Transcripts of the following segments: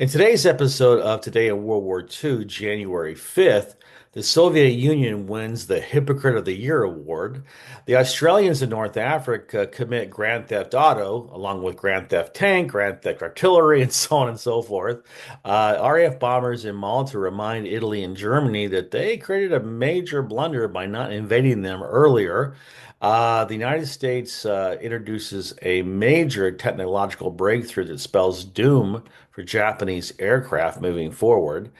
In today's episode of Today in World War II, January 5th, the Soviet Union wins the Hypocrite of the Year award. The Australians in North Africa commit Grand Theft Auto, along with Grand Theft Tank, Grand Theft Artillery, and so on and so forth. RAF bombers in Malta remind Italy and Germany that they created a major blunder by not invading them earlier. The United States introduces a major technological breakthrough that spells doom for Japanese aircraft moving forward.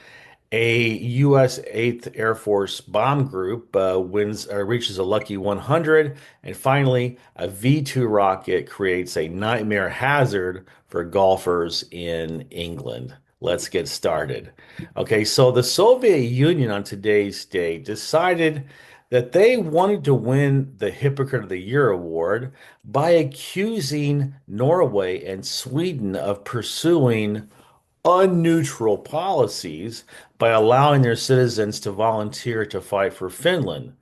A U.S. 8th Air Force bomb group reaches a lucky 100. And finally, a V-2 rocket creates a nightmare hazard for golfers in England. Let's get started. Okay, so the Soviet Union on today's date decided that they wanted to win the Hypocrite of the Year award by accusing Norway and Sweden of pursuing unneutral policies by allowing their citizens to volunteer to fight for Finland.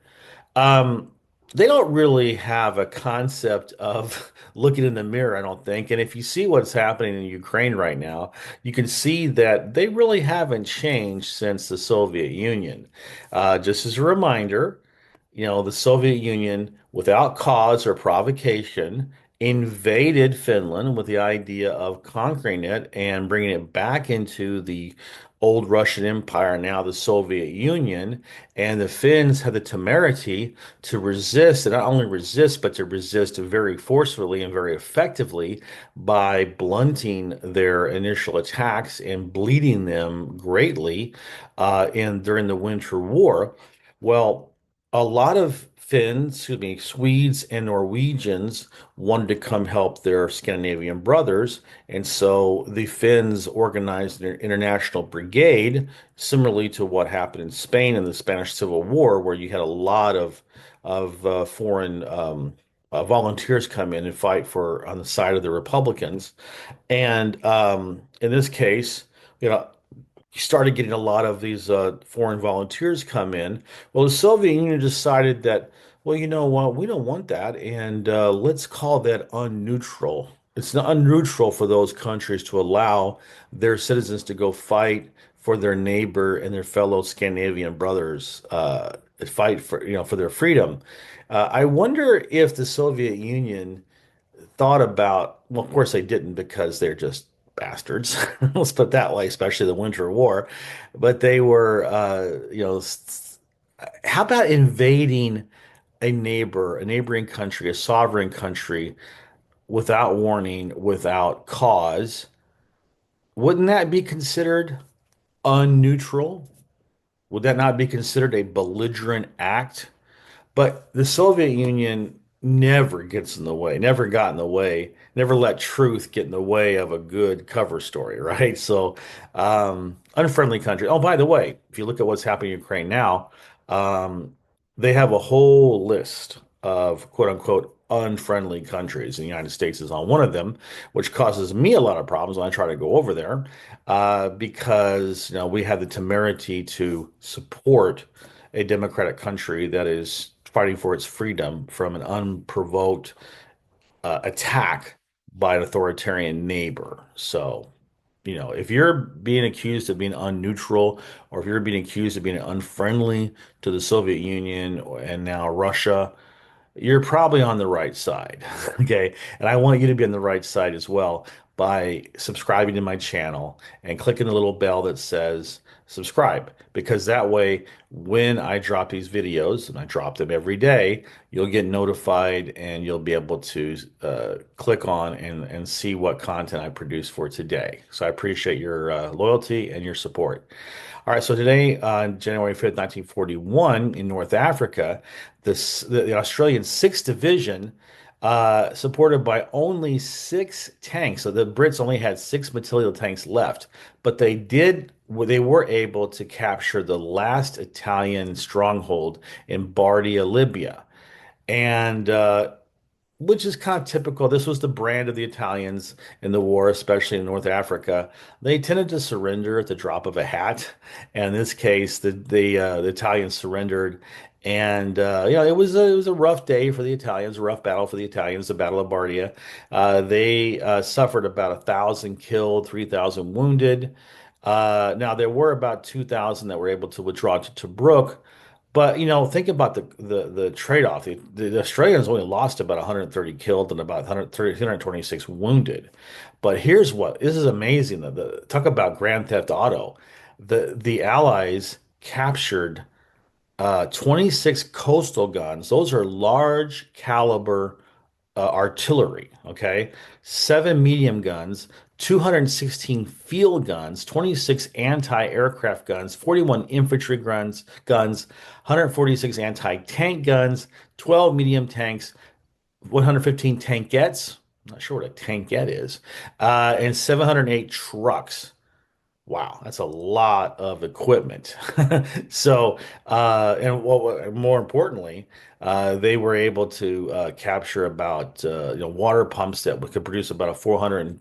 Um, they don't really have a concept of looking in the mirror, I don't think. And if you see what's happening in Ukraine right now, you can see that they really haven't changed since the Soviet Union. Just as a reminder, the Soviet Union, without cause or provocation, invaded Finland with the idea of conquering it and bringing it back into the old Russian Empire, now the Soviet Union. And the Finns had the temerity to resist, and not only resist, but to resist very forcefully and very effectively by blunting their initial attacks and bleeding them greatly during the Winter War. Well, a lot of Finns, excuse me, Swedes and Norwegians wanted to come help their Scandinavian brothers. And so the Finns organized an international brigade, similarly to what happened in Spain in the Spanish Civil War, where you had a lot of foreign volunteers come in and fight for on the side of the Republicans. And in this case, you know, you started getting a lot of these foreign volunteers come in. Well, the Soviet Union decided that, well, you know what, we don't want that, and let's call that unneutral. It's not unneutral for those countries to allow their citizens to go fight for their neighbor and their fellow Scandinavian brothers, fight for their freedom. I wonder if the Soviet Union thought about, well, of course they didn't because they're just bastards. Let's put it that way, especially the Winter War. But they were, how about invading a neighboring country, a sovereign country without warning, without cause? Wouldn't that be considered unneutral? Would that not be considered a belligerent act? But the Soviet Union never gets in the way, never got in the way, never let truth get in the way of a good cover story, right? So, unfriendly country. Oh, by the way, if you look at what's happening in Ukraine now, um, they have a whole list of quote unquote unfriendly countries. The United States is on one of them, which causes me a lot of problems when I try to go over there, because we have the temerity to support a democratic country that is fighting for its freedom from an unprovoked attack by an authoritarian neighbor. So, if you're being accused of being unneutral, or if you're being accused of being unfriendly to the Soviet Union and now Russia, you're probably on the right side. Okay. And I want you to be on the right side as well by subscribing to my channel and clicking the little bell that says subscribe, because that way, when I drop these videos, and I drop them every day, you'll get notified and you'll be able to click on and see what content I produce for today. So I appreciate your loyalty and your support. All right, so today, on January 5th, 1941, in North Africa, the Australian 6th Division, supported by only six tanks. So the Brits only had six Matilda tanks left, but they were able to capture the last Italian stronghold in Bardia, Libya. And which is kind of typical. This was the brand of the Italians in the war, especially in North Africa. They tended to surrender at the drop of a hat. And in this case, the Italians surrendered. And it was a rough day for the Italians, a rough battle for the Italians, the Battle of Bardia. They suffered about 1,000 killed, 3,000 wounded. Now there were about 2,000 that were able to withdraw to Tobruk. But think about the trade-off. The Australians only lost about 130 killed and about 126 wounded. But here's what this is amazing. Talk about Grand Theft Auto. The Allies captured 26 coastal guns. Those are large caliber artillery, okay? Seven medium guns, 216 field guns, 26 anti-aircraft guns, 41 infantry guns, 146 anti-tank guns, 12 medium tanks, 115 tankettes. I'm not sure what a tankette is, and 708 trucks. Wow, that's a lot of equipment. So, more importantly, they were able to capture about water pumps that could produce about a 400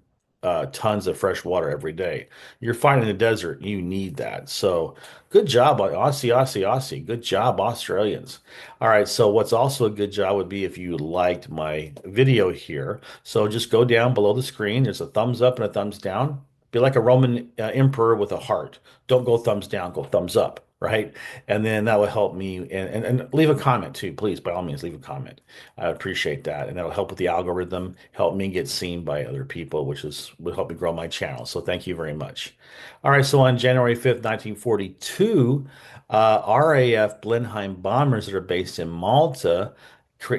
tons of fresh water every day. You're finding the desert, you need that. So, good job, Aussie, Aussie, Aussie. Good job, Australians. All right, so what's also a good job would be if you liked my video here. So just go down below the screen. There's a thumbs up and a thumbs down. Be like a Roman emperor with a heart. Don't go thumbs down, go thumbs up, right? And then that will help me. And leave a comment too, please. By all means, leave a comment. I appreciate that. And that'll help with the algorithm, help me get seen by other people, will help me grow my channel. So thank you very much. All right. So on January 5th, 1942, RAF Blenheim bombers that are based in Malta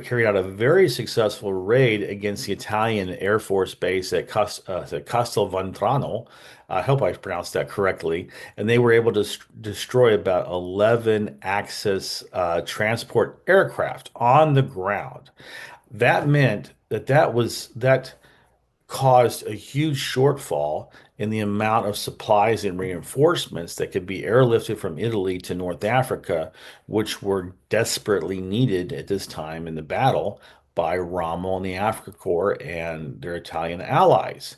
carried out a very successful raid against the Italian Air Force base at Castelvetrano. I hope I pronounced that correctly. And they were able to destroy about 11 Axis transport aircraft on the ground. That meant that caused a huge shortfall in the amount of supplies and reinforcements that could be airlifted from Italy to North Africa, which were desperately needed at this time in the battle by Rommel and the Afrika Korps and their Italian allies.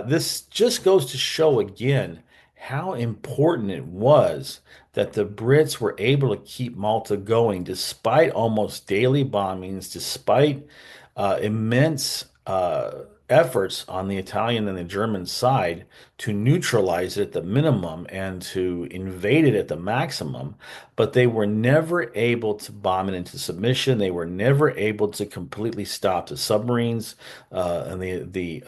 This just goes to show again how important it was that the Brits were able to keep Malta going despite almost daily bombings, despite immense efforts on the Italian and the German side to neutralize it at the minimum and to invade it at the maximum, but they were never able to bomb it into submission. They were never able to completely stop the submarines and the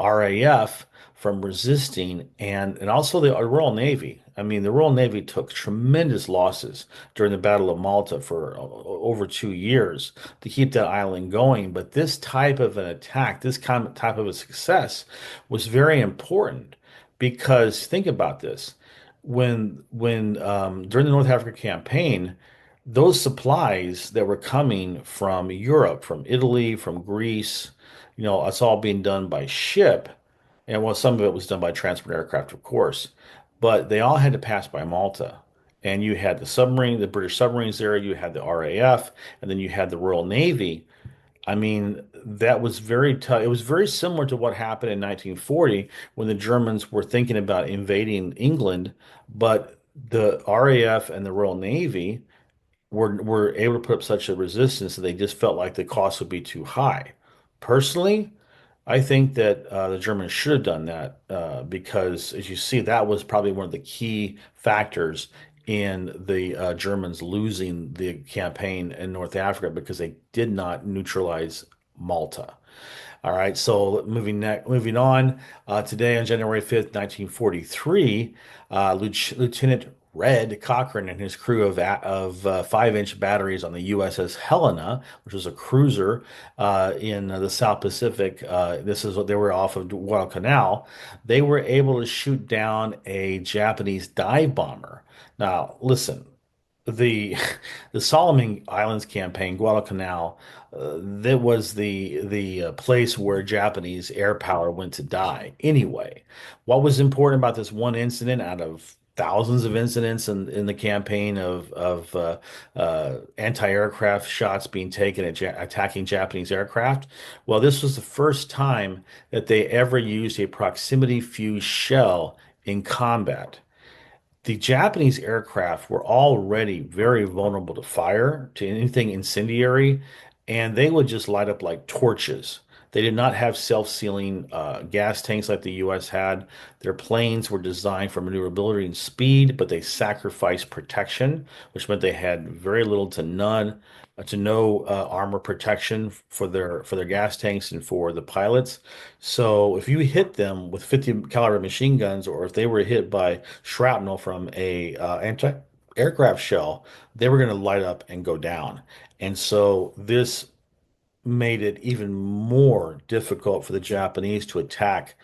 RAF from resisting, and also the Royal Navy. I mean, the Royal Navy took tremendous losses during the Battle of Malta for over 2 years to keep that island going. But this type of an attack, this kind of type of a success, was very important because think about this: when during the North Africa campaign, those supplies that were coming from Europe, from Italy, from Greece, it's all being done by ship. And well, some of it was done by transport aircraft, of course, but they all had to pass by Malta. And you had the British submarines there, you had the RAF, and then you had the Royal Navy. I mean, that was very tough. It was very similar to what happened in 1940 when the Germans were thinking about invading England, but the RAF and the Royal Navy were able to put up such a resistance that they just felt like the cost would be too high. Personally, I think that the Germans should have done that because, as you see, that was probably one of the key factors in the Germans losing the campaign in North Africa because they did not neutralize Malta. All right, so moving on. Today on January 5th, 1943, Lieutenant Red Cochrane and his crew of 5-inch batteries on the USS Helena, which was a cruiser in the South Pacific. This is what they were off of Guadalcanal. They were able to shoot down a Japanese dive bomber. Now, listen, the the Solomon Islands campaign, Guadalcanal, that was the place where Japanese air power went to die. Anyway, what was important about this one incident out of thousands of incidents in the campaign of anti-aircraft shots being taken at attacking Japanese aircraft. Well, this was the first time that they ever used a proximity fuse shell in combat. The Japanese aircraft were already very vulnerable to fire, to anything incendiary, and they would just light up like torches. They did not have self-sealing gas tanks like the U.S. had. Their planes were designed for maneuverability and speed, but they sacrificed protection, which meant they had very little to no armor protection for their gas tanks and for the pilots. So if you hit them with 50 caliber machine guns, or if they were hit by shrapnel from a anti-aircraft shell, they were going to light up and go down. And so this made it even more difficult for the Japanese to attack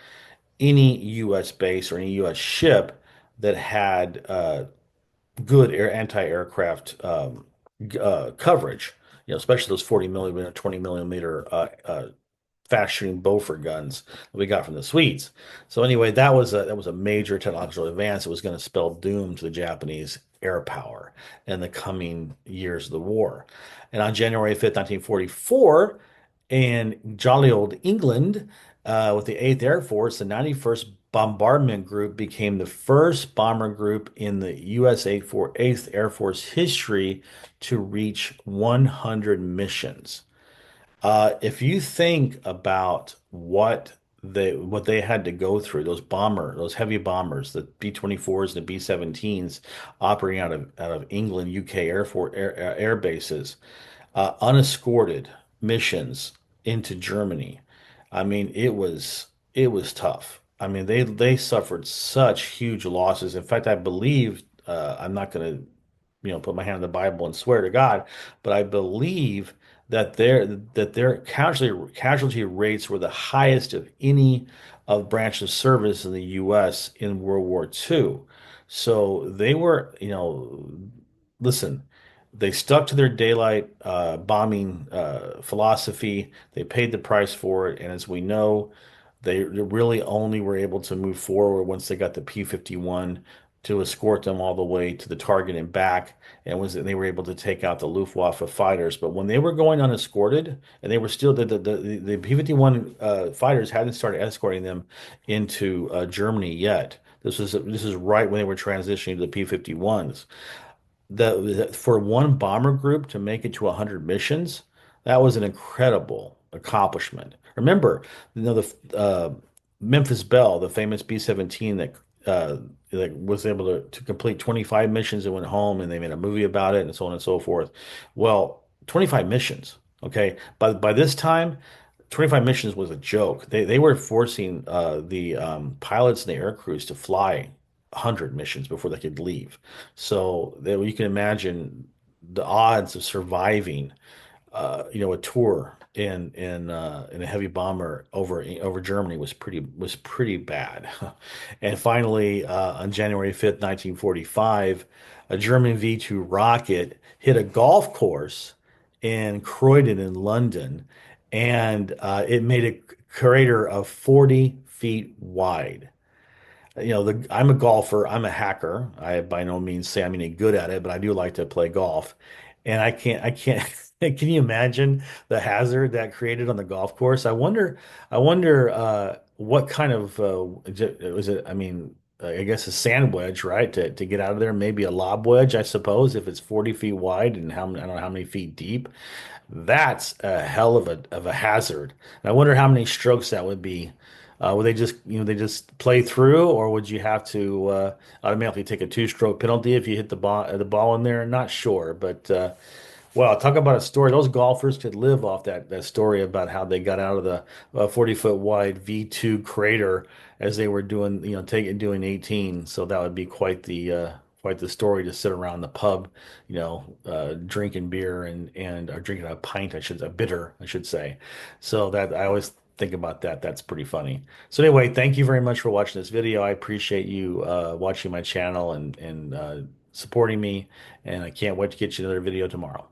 any U.S. base or any U.S. ship that had good anti-aircraft coverage. Especially those 40 millimeter, 20 millimeter fast shooting Bofor guns that we got from the Swedes. So anyway, that was a major technological advance. It was going to spell doom to the Japanese air power in the coming years of the war. And on January 5th, 1944, in jolly old England, with the 8th Air Force, the 91st Bombardment Group became the first bomber group in the U.S. 8th Air Force history to reach 100 missions. If you think about what they had to go through, those heavy bombers, the B-24s and the B-17s operating out of England, UK Air Force air bases, unescorted missions into Germany. I mean, it was tough. I mean, they suffered such huge losses. In fact, I believe I'm not going to, put my hand on the Bible and swear to God, but I believe that their casualty rates were the highest of any of branch of service in the U.S. in World War II. So they were, listen, they stuck to their daylight bombing philosophy. They paid the price for it, and as we know, they really only were able to move forward once they got the P-51 to escort them all the way to the target and back, and they were able to take out the Luftwaffe fighters. But when they were going unescorted, and they were still the P-51 fighters hadn't started escorting them into Germany yet. This is right when they were transitioning to the P-51s. For one bomber group to make it to 100 missions, that was an incredible accomplishment. Remember, the Memphis Belle, the famous B-17 that was able to complete 25 missions and went home, and they made a movie about it, and so on and so forth. Well, 25 missions. Okay, by this time, 25 missions was a joke. They were forcing the pilots and the air crews to fly 100 missions before they could leave. So you can imagine the odds of surviving, a tour in a heavy bomber over Germany was pretty bad. And finally, on January 5th, 1945, a German V-2 rocket hit a golf course in Croydon in London, and it made a crater of 40 feet wide. I'm a golfer. I'm a hacker. I by no means say I'm any good at it, but I do like to play golf. And I can't, can you imagine the hazard that created on the golf course? I wonder, what kind of, was it, I mean, I guess a sand wedge, right? To get out of there, maybe a lob wedge, I suppose, if it's 40 feet wide and I don't know how many feet deep. That's a hell of a hazard. And I wonder how many strokes that would be. Would they just play through, or would you have to automatically take a two-stroke penalty if you hit the ball in there? Not sure, but well, talk about a story. Those golfers could live off that story about how they got out of the 40-foot wide V2 crater as they were doing, doing 18. So that would be quite the story to sit around the pub, drinking beer and or drinking a pint, a bitter, I should say. So that I always think about that. That's pretty funny. So anyway, thank you very much for watching this video. I appreciate you watching my channel and supporting me, and I can't wait to get you another video tomorrow.